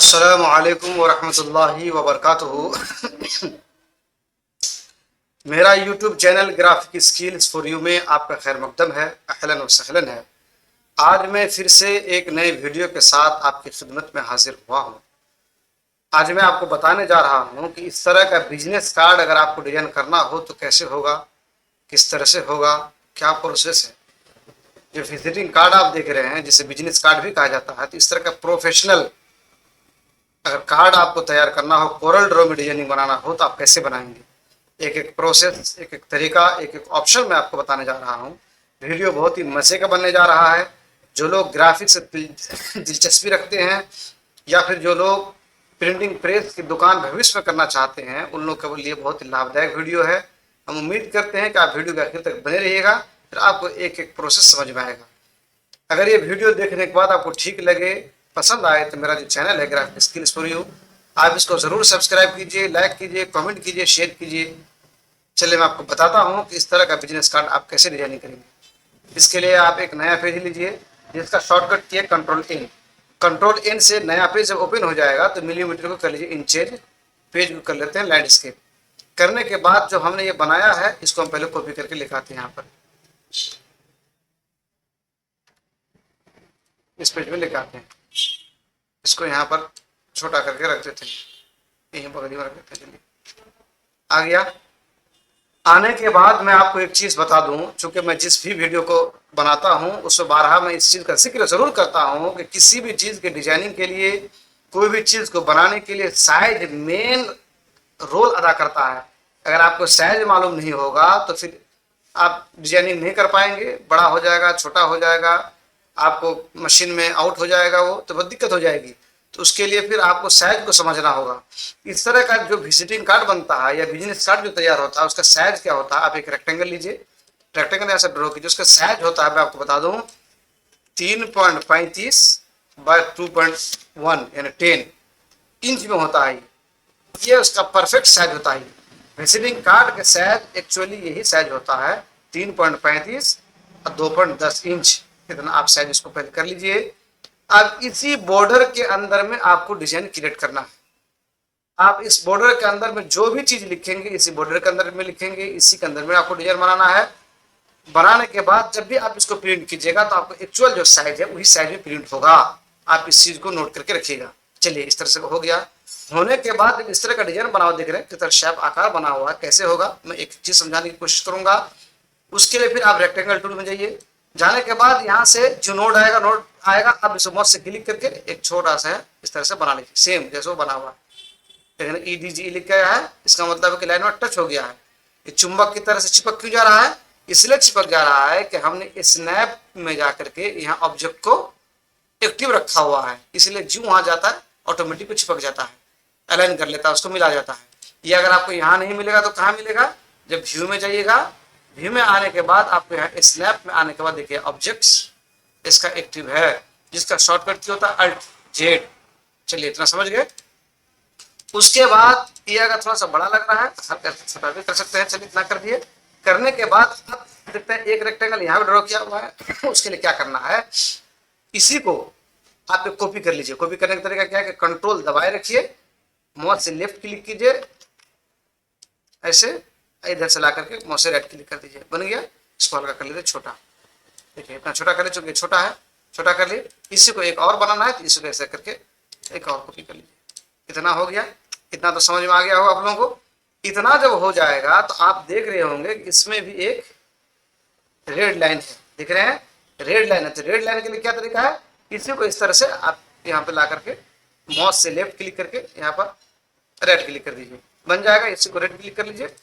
अस्सलामु अलैकुम वरहमतुल्लाहि वबरकातुहू। मेरा YouTube channel graphic skills for you में आपका खैर मकदम है, अहलन व सहलन है। आज मैं फिर से एक नए वीडियो के साथ आपकी खिदमत में हाजिर हुआ हूँ। आज मैं आपको बताने जा रहा हूँ कि इस तरह का बिजनेस कार्ड अगर आपको डिजाइन करना हो तो कैसे होगा, किस तरह से होगा, क्या प्रोसेस है। जो विजिटिंग कार्ड आप देख रहे हैं जिसे बिजनेस कार्ड भी कहा जाता है, तो इस तरह का प्रोफेशनल अगर कार्ड आपको तैयार करना हो, कोरल ड्रॉ में डिजाइनिंग बनाना हो तो आप कैसे बनाएंगे। एक एक प्रोसेस, एक एक तरीका, एक एक ऑप्शन मैं आपको बताने जा रहा हूँ। वीडियो बहुत ही मज़े का बनने जा रहा है। जो लोग ग्राफिक्स से दिलचस्पी रखते हैं या फिर जो लोग प्रिंटिंग प्रेस की दुकान भविष्य में करना चाहते हैं, उन लोग के लिए बहुत ही लाभदायक वीडियो है। हम उम्मीद करते हैं कि आप वीडियो के आखिर तक बने रहिएगा, फिर आपको एक एक प्रोसेस समझ में आएगा। अगर ये वीडियो देखने के बाद आपको ठीक लगे, पसंद आए, तो मेरा जो चैनल है ग्राफिक स्किल्स फॉर यू, आप इसको ज़रूर सब्सक्राइब कीजिए, लाइक कीजिए, कमेंट कीजिए, शेयर कीजिए। चलिए मैं आपको बताता हूँ कि इस तरह का बिजनेस कार्ड आप कैसे डिजाइनिंग करेंगे। इसके लिए आप एक नया पेज लीजिए जिसका शॉर्टकट किए कंट्रोल एन। कंट्रोल एन से नया पेज जब ओपन हो जाएगा तो मिलीमीटर को कर लीजिए इंचेज, पेज को कर लेते हैं लैंडस्केप। करने के बाद जो हमने ये बनाया है इसको हम पहले कॉपी करके लिखाते हैं। यहाँ पर इस पेज में लिखाते हैं, इसको यहाँ पर छोटा करके रख देते हैं, यहीं बगल में रख देते हैं। चलिए आ गया। आने के बाद मैं आपको एक चीज़ बता दूं, चूंकि मैं जिस भी वीडियो को बनाता हूं उसमें बारहा मैं इस चीज़ का जिक्र ज़रूर करता हूं कि किसी भी चीज़ के डिजाइनिंग के लिए, कोई भी चीज़ को बनाने के लिए साइज मेन रोल अदा करता है। अगर आपको साइज मालूम नहीं होगा तो फिर आप डिजाइनिंग नहीं कर पाएंगे, बड़ा हो जाएगा, छोटा हो जाएगा, आपको मशीन में आउट हो जाएगा, वो तो बहुत दिक्कत हो जाएगी। तो उसके लिए फिर आपको साइज को समझना होगा। इस तरह का जो विजिटिंग कार्ड बनता है या बिजनेस कार्ड जो तैयार होता है उसका साइज क्या होता है। आप एक रेक्टेंगल लीजिए, रेक्टेंगल ऐसा ड्रॉ कीजिए, उसका साइज होता है, मैं आपको बता दूं, 3.35 बाय 2.1 यानी 10 इंच में होता है। ये उसका परफेक्ट साइज होता है। विजिटिंग कार्ड का साइज एक्चुअली यही साइज होता है, 3.35 और 2.10 इंच। इतना आप साइज इसको पहले कर लीजिए। अब इसी बॉर्डर के अंदर में आपको डिजाइन क्रिएट करना है। आप इस बॉर्डर के अंदर में जो भी चीज लिखेंगे इसी बॉर्डर के अंदर में लिखेंगे, इसी के अंदर में आपको डिजाइन बनाना है। बनाने के बाद जब भी आप इसको प्रिंट कीजिएगा तो आपको एक्चुअल जो साइज है वही साइज में प्रिंट होगा। आप इस चीज को नोट करके रखिएगा। चलिए इस तरह से हो गया। होने के बाद इस तरह का डिजाइन बना हुआ दिख रहे हैं, किस तरह शेप आकार बना हुआ है, कैसे होगा मैं एक चीज समझाने की कोशिश करूंगा। उसके लिए फिर आप रेक्टेंगल टूल में जाइए। जाने के बाद यहाँ से जो नोट आएगा आप इस माउस से क्लिक करके एक छोटा सा है इस तरह से बना लीजिए, सेम जैसे वो बना हुआ है। लेकिन EDG लिख गया है, इसका मतलब है कि लाइन में टच हो गया है। ये चुंबक की तरह से चिपक क्यों जा रहा है? इसलिए चिपक जा रहा है कि हमने स्नैप में जाकर के यहाँ ऑब्जेक्ट को एक्टिव रखा हुआ है, इसलिए जो वहां जाता है ऑटोमेटिक चिपक जाता है, अलाइन कर लेता है, उसको मिला जाता है। ये अगर आपको यहाँ नहीं मिलेगा तो कहाँ मिलेगा? जब व्यू में जाइएगा, व्यू में आने के बाद आपको यहाँ स्नैप में आने के बाद देखिए ऑब्जेक्ट्स इसका एक्टिव है, जिसका शॉर्टकट क्या होता है? Alt+Z। चलिए इतना समझ गए। उसके बाद ये अगर थोड़ा सा बड़ा लग रहा है हल्का छोटा भी कर सकते हैं। चलिए इतना कर दिए। करने के बाद अब देखते हैं एक रेक्टेंगल यहाँ पे ड्रॉ किया हुआ है। उसके लिए क्या करना है, इसी को आप कॉपी कर लीजिए। कॉपी करने का तरीका क्या है कि कंट्रोल दबाए रखिए, माउस से लेफ्ट क्लिक कीजिए, ऐसे इधर से ला करके माउस से राइट क्लिक कर दीजिए, बन गया। इसको हल्का कर लीजिए छोटा, देखिए इतना छोटा कर लीजिए, चूंकि छोटा है छोटा कर लिए। इसी को एक और बनाना है तो इसी को ऐसे करके एक और कॉपी कर लीजिए। इतना हो गया। इतना तो समझ में आ गया होगा आप लोगों को। इतना जब हो जाएगा तो आप देख रहे होंगे कि इसमें भी एक रेड लाइन है, दिख रहे हैं? रेड लाइन है। तो रेड लाइन के लिए क्या तरीका है, इसी को इस तरह से आप यहाँ पे ला करके माउस से लेफ्ट क्लिक करके यहाँ पर राइट क्लिक कर दीजिए, बन जाएगा। इसी को राइट क्लिक कर लीजिए।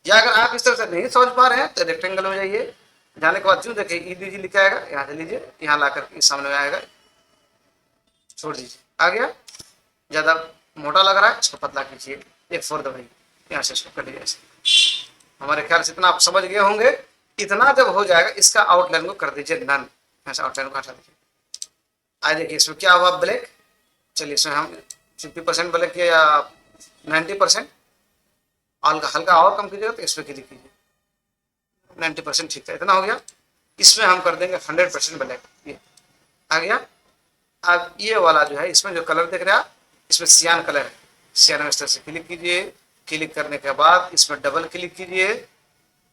या अगर आप इस तरह से नहीं समझ पा रहे हैं तो रेक्टेंगल में जाइए। जाने के बाद जो देखिए EDG लिखा आएगा, यहाँ से लीजिए, यहाँ ला करके सामने में आएगा, छोड़ दीजिए, आ गया। ज्यादा मोटा लग रहा है इसको पतला कीजिए, 1/4 दबाइए, यहाँ से इसको कर लीजिए ऐसे। हमारे ख्याल से इतना आप समझ गए होंगे। इतना जब हो जाएगा इसका आउटलाइन को कर दीजिए नन, ऐसा आउटलाइन को हटा दीजिए। आज देखिए इसमें क्या हुआ, ब्लैक। चलिए इसमें हम 50% ब्लैक किया या 90%, हल्का हल्का और कम कीजिएगा तो इसमें क्लिक कीजिए, 90% ठीक है। इतना हो गया। इसमें हम कर देंगे 100% ब्लैक, ये आ गया। अब ये वाला जो है इसमें जो कलर देख रहे हैं आप, इसमें सियान कलर है, सियान में इस तरह से क्लिक कीजिए। क्लिक करने के बाद इसमें डबल क्लिक कीजिए।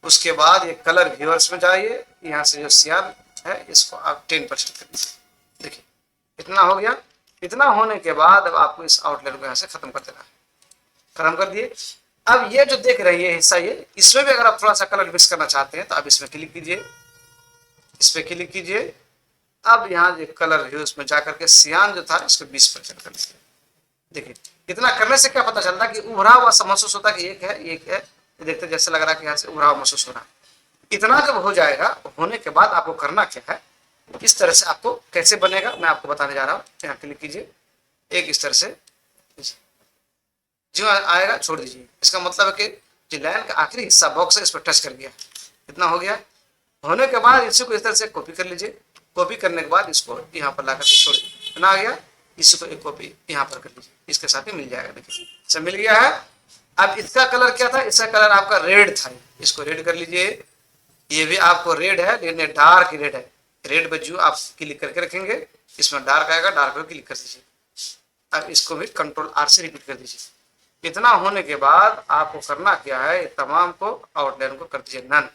उसके बाद ये कलर व्यूअर्स में जाइए, यहाँ से जो सियान है इसको आप 10% कर दीजिए। देखिए इतना हो गया। इतना होने के बाद अब आपको इस आउटलाइन को यहाँ से खत्म कर देना है। खत्म कर दिए। अब ये जो देख रही है हिस्सा, ये इसमें भी अगर आप थोड़ा सा कलर मिक्स करना चाहते हैं तो आप इसमें क्लिक कीजिए, इस पर क्लिक कीजिए। अब यहाँ जो कलर व्यूज में जाकर के सियान जो था इसको 20% कर दीजिए। देखिए इतना करने से क्या पता चलता है कि उभरा हुआ सा महसूस होता है कि एक है एक है, देखते जैसे लग रहा है कि यहाँ से उभरा हुआ महसूस हो रहा है। इतना जब हो जाएगा, होने के बाद आपको करना क्या है, इस तरह से आपको कैसे बनेगा मैं आपको बताने जा रहा हूँ। यहाँ क्लिक कीजिए, एक इस तरह से जो आएगा छोड़ दीजिए। इसका मतलब है कि जो लाइन का आखिरी हिस्सा बॉक्स है इस पर टच कर गया। इतना हो गया। होने के बाद इसको इस तरह से कॉपी कर लीजिए। कॉपी करने के बाद इसको यहाँ पर लाकर छोड़ दीजिए। इतना आ गया। इसको एक कॉपी यहाँ पर कर लीजिए, इसके साथ ही मिल जाएगा। देखिए सब मिल गया है। अब इसका कलर क्या था, इसका कलर आपका रेड था, इसको रेड कर लीजिए। ये भी आपको रेड है लेकिन डार्क रेड है। रेड पे जो आप क्लिक करके रखेंगे, इसमें डार्क आएगा, डार्क पे क्लिक कर दीजिए। अब इसको भी कंट्रोल आर से रिपीट कर दीजिए। इतना होने के बाद आपको करना क्या है, तमाम को आउटलाइन को कर दीजिए नन।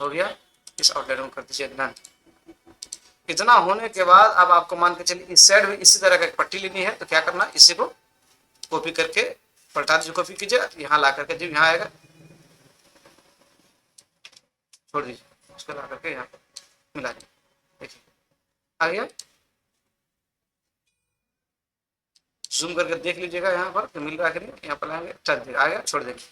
हो गया। इस आउटलाइन को कर दीजिए नन। इतना होने के बाद अब आपको मान के चलिए इस साइड में इसी तरह का एक पट्टी लेनी है, तो क्या करना, इसी को कॉपी करके पलटा दीजिए। कॉपी कीजिए, यहाँ ला करके जब यहाँ आएगा छोड़ दीजिए, उसको ला करके यहाँ पर मिला दीजिए। देखिए आ गया। जूम करके देख लीजिएगा यहाँ पर तो मिल रहा है कि नहीं। यहाँ पर लाएंगे, चल देगा, आ गया, छोड़ देंगे।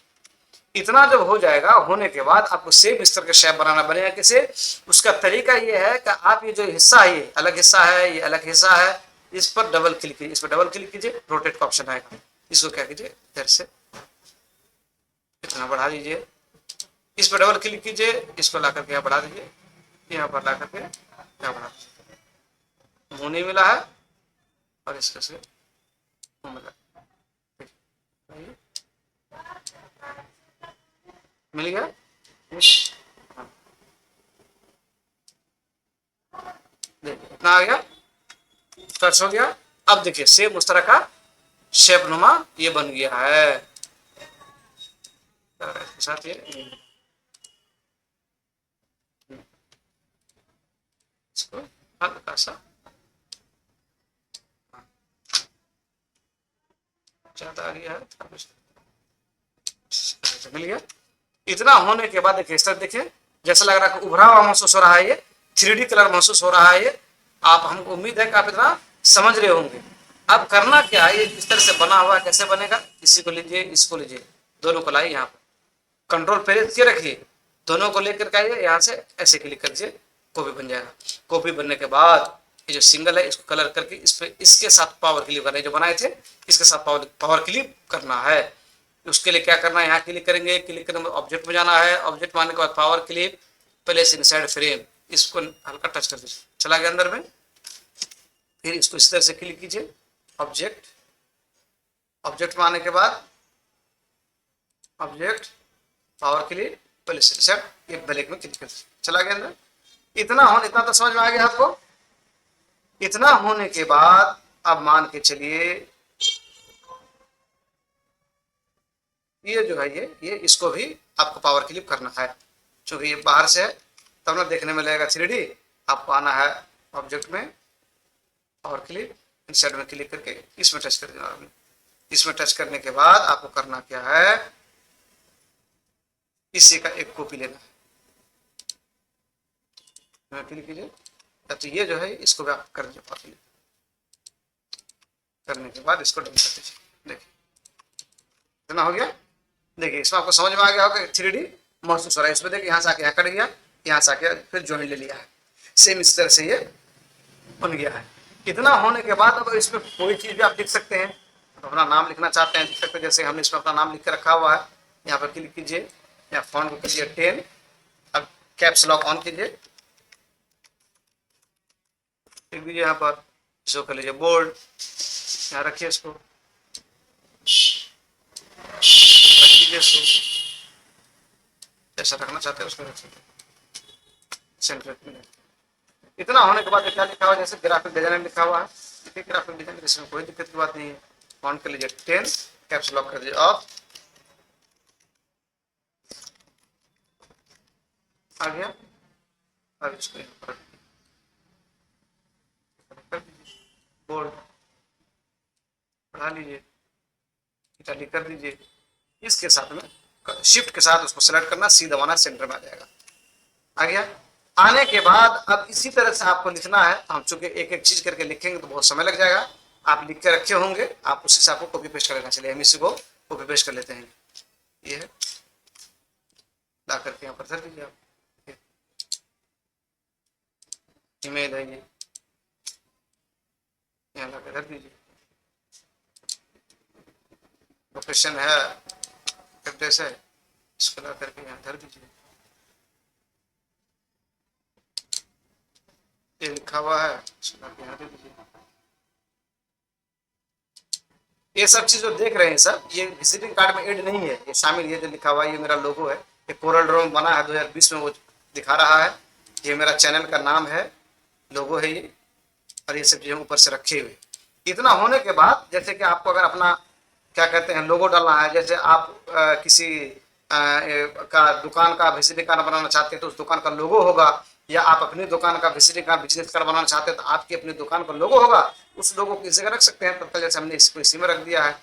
इतना जब हो जाएगा, होने के बाद आपको सेम इस तरह का शेप बनाना बनेगा। कैसे, उसका तरीका ये है कि आप ये जो हिस्सा है, ये अलग हिस्सा है, ये अलग हिस्सा है, इस पर डबल क्लिक कीजिए। इस पर डबल क्लिक कीजिए, रोटेट का ऑप्शन आएगा। इसको क्या कीजिए, इधर से इतना बढ़ा दीजिए। इस पर डबल क्लिक कीजिए, इसको ला करके यहाँ बढ़ा दीजिए, यहाँ पर ला करके यहाँ बढ़ा दीजिए। मुंह नहीं मिला है और इसके से मिला, मिल गया। देखिए इतना आ गया, कट हो गया। अब देखिए सेम उस तरह का शेप नुमा ये बन गया है। साथ ये इसको हल्का सा ज्यादा आ गया है, मिल गया। इतना होने के बाद देखिए इस तरह देखिए जैसा लग रहा है उभरा हुआ महसूस हो रहा है, ये 3D कलर महसूस हो रहा है। ये आप, हमको उम्मीद है कि आप इतना समझ रहे होंगे। अब करना क्या है, ये इस तरह से बना हुआ कैसे बनेगा, इसी को लीजिए, इसको लीजिए, दोनों को लाइए यहाँ पर, कंट्रोल प्रेस किए रखिए, दोनों को लेकर के आइए, यहाँ से ऐसे क्लिक कर दीजिए, कॉपी बन जाएगा। कॉपी बनने के बाद ये जो सिंगल है इसको कलर करके इस पे इसके साथ पावर क्लिप करना है, जो बनाए थे इसके साथ पावर क्लिप करना है। उसके लिए क्या करना है, यहाँ क्लिक करेंगे, क्लिक करने के बाद ऑब्जेक्ट में जाना है, ऑब्जेक्ट में आने के बाद power clip place inside frame, इसको हल्का टच कर दीजिए, चला गया अंदर में। फिर इसको इस तरह से क्लिक कीजिए, ऑब्जेक्ट, ऑब्जेक्ट में आने के बाद object power clip place inside, ये ब्लैक में क्लिक कर दीजिए, चला गया अंदर। इतना तो समझ में आ गया आपको। इतना होने के बाद अब मान के चलिए ये जो है ये इसको भी आपको पावर क्लिप करना है, क्योंकि ये बाहर से है तब ना देखने में लगेगा 3D। आपको आना है ऑब्जेक्ट में, पावर क्लिप, इनसाइड में क्लिक करके इसमें टच कर देना। इसमें टच करने के बाद आपको करना क्या है, इसी का एक कॉपी लेना है, क्लिक कीजिए। तो ये जो है इसको भी आप कर दीजिए, पावर क्लिप करने के बाद इसको डन कर दीजिए। देखिए इतना हो गया। देखिए इसमें आपको समझ में आ गया होगा 3D महसूस हो रहा है। इसमें देखिए यहाँ से आके यहाँ कट गया, यहाँ से आके फिर ज्वाइन ले लिया है, सेम इस तरह से ये बन गया है। इतना होने के बाद अब इसमें कोई चीज़ भी आप लिख सकते हैं, अपना नाम लिखना चाहते हैं लिख सकते हैं। जैसे हमने इसमें अपना नाम लिख के रखा हुआ है, यहाँ पर क्लिक कीजिए, यहाँ फॉन्ट को कीजिए 10, अब कैप्स लॉक ऑन कीजिए, लिख दीजिए यहाँ पर, इसको कर लीजिए बोल्ड, यहाँ रखिए इसको, रखिए इसको जैसा रखना चाहते हैं उसको रख सकते हैं, सेंटर में। इतना होने के बाद क्या लिखा हुआ है, जैसे ग्राफिक डिजाइनर लिखा हुआ है, ग्राफिक डिजाइनर, इसमें कोई दिक्कत की बात नहीं है। फॉन्ट कर लीजिए 10, कैप्स लॉक कर दीजिए ऑफ, आ गया। अब इसको यहाँ पर कर दीजिए, बोल्ड बढ़ा लीजिए, इटालिक कर दीजिए। इसके साथ में शिफ्ट के साथ उसको सेलेक्ट करना, सी दबाना, सेंटर में आ जाएगा। आ गया। आने के बाद अब इसी तरह से आपको लिखना है। हम चूंकि एक एक चीज करके लिखेंगे तो बहुत समय लग जाएगा, आप लिख के रखे होंगे, आप उसी से आपको कॉपी पेस्ट कर लेना। चलिए हम इसी को कॉपी पेस्ट कर लेते हैं। ये है, ला करके यहाँ पर धर दीजिए आप, ईमेल है ये, यहाँ ला कर धर दीजिए। लोकेशन है, एड्रेस है, इसको ला करके यहाँ धर दीजिए। ये लिखा हुआ है, इसको ला के यहाँ दे दीजिए। ये सब चीज जो देख रहे हैं सब, ये विजिटिंग कार्ड में ऐड नहीं है, ये शामिल। ये जो लिखा हुआ है, ये मेरा लोगो है, ये कोरल ड्रॉ बना है 2020 में, वो दिखा रहा है। ये मेरा चैनल का नाम है, लोगो है ये, और ये सब चीजें ऊपर से रखे हुए। इतना होने के बाद जैसे कि आपको अगर अपना क्या कहते हैं लोगो डालना है, जैसे आप किसी का दुकान का विजिटिंग कार्ड बनाना चाहते हैं तो उस दुकान का लोगो होगा, या आप अपनी दुकान का विजिटिंग कार्ड बिजनेस कार्ड बनाना चाहते हैं तो आपकी अपनी दुकान का लोगो होगा। उस लोगो को इस जगह रख सकते हैं। तब जैसे हमने इसको इसी में रख दिया है,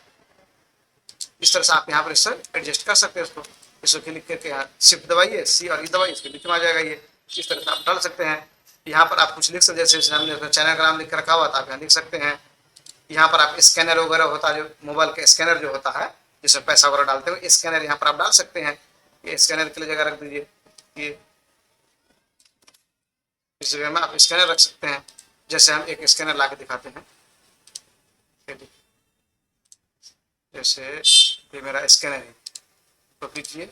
इस तरह से आप यहाँ पर इससे एडजस्ट कर सकते हैं उसको। इसको क्लिक करके यहाँ शिफ्ट दबाइए, सी और ई दबाइए, इसके बीच में आ जाएगा ये। इस तरह से आप डाल सकते हैं। यहाँ पर आप कुछ लिख सकते हैं, जैसे हमने चैनल का नाम लिख कर रखा हुआ था, आप यहाँ लिख सकते हैं। यहाँ पर आप स्कैनर वगैरह होता है, जो मोबाइल का स्कैनर जो होता है जिसमें पैसा वगैरह डालते हुए, स्कैनर यहाँ पर आप डाल सकते हैं। ये स्कैनर के लिए जगह रख दीजिए, ये इस जगह में आप स्कैनर रख सकते हैं। जैसे हम एक स्कैनर ला के दिखाते हैं, जैसे ये मेरा स्कैनर है, तो कीजिए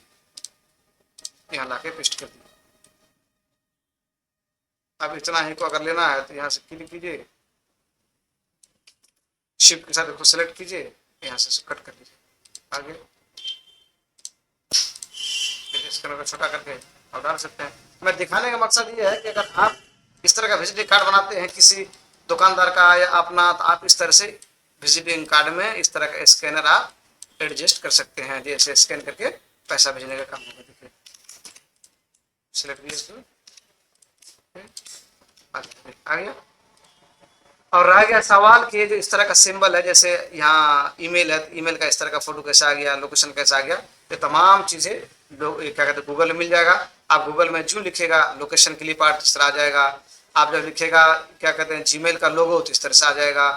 यहाँ ला के पेस्ट कर दीजिए। अब इतना ही को अगर लेना है तो यहाँ से क्लिक कीजिए, शिफ्ट के साथ इसको सेलेक्ट कीजिए, यहाँ से कट कर लीजिए, आगे स्कैनर को छोटा करके और डाल सकते हैं। मैं दिखाने का मकसद ये है कि अगर आप इस तरह का विजिटिंग कार्ड बनाते हैं किसी दुकानदार का या अपना, तो आप इस तरह से विजिटिंग कार्ड में इस तरह का स्कैनर आप एडजस्ट कर सकते हैं, जैसे स्कैन करके पैसा भेजने का काम होगा। देखिए सिलेक्ट कीजिए इसको, आ गया। और रह गया सवाल कि जो इस तरह का सिंबल है, जैसे यहाँ ईमेल है, ईमेल का इस तरह का फोटो कैसे आ गया, लोकेशन कैसे आ गया, ये तमाम चीजें क्या कहते हैं गूगल में मिल जाएगा। आप गूगल में जो लिखेगा लोकेशन क्लिप आर्ट इस तरह आ जाएगा। आप जब लिखेगा क्या कहते हैं जीमेल का लोगो तो इस तरह से आ जाएगा।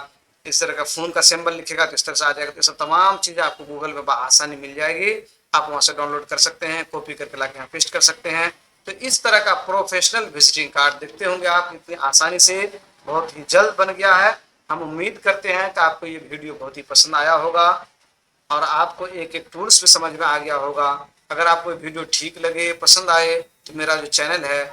इस तरह का फोन का सिंबल लिखेगा तो इस तरह से आ जाएगा। तो ये सब तमाम चीजें आपको गूगल में आसानी मिल जाएगी। आप वहां से डाउनलोड कर सकते हैं, कॉपी करके लाके यहाँ पेस्ट कर सकते हैं। तो इस तरह का प्रोफेशनल विजिटिंग कार्ड देखते होंगे आप इतनी आसानी से, बहुत ही जल्द बन गया है। हम उम्मीद करते हैं कि आपको ये वीडियो बहुत ही पसंद आया होगा और आपको एक एक टूल्स भी समझ में आ गया होगा। अगर आपको वीडियो ठीक लगे, पसंद आए, तो मेरा जो चैनल है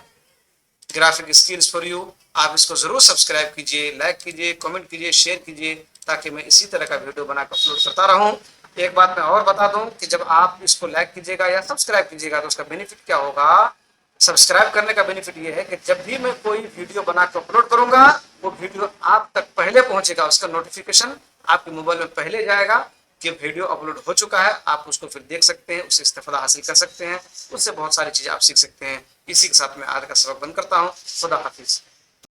ग्राफिक स्किल्स फॉर यू, आप इसको जरूर सब्सक्राइब कीजिए, लाइक कीजिए, कमेंट कीजिए, शेयर कीजिए, ताकि मैं इसी तरह का वीडियो बनाकर अपलोड करता रहूं। एक बात मैं और बता दूं कि जब आप इसको लाइक कीजिएगा या सब्सक्राइब कीजिएगा तो उसका बेनिफिट क्या होगा। सब्सक्राइब करने का बेनिफिट ये है कि जब भी मैं कोई वीडियो बना के अपलोड करूंगा, वो वीडियो आप तक पहले पहुंचेगा, उसका नोटिफिकेशन आपके मोबाइल में पहले जाएगा कि वीडियो अपलोड हो चुका है। आप उसको फिर देख सकते हैं, उससे इस्तेफादा हासिल कर सकते हैं, उससे बहुत सारी चीजें आप सीख सकते हैं। इसी के साथ मैं आज का सबक बंद करता हूँ। खुदा हाफिज।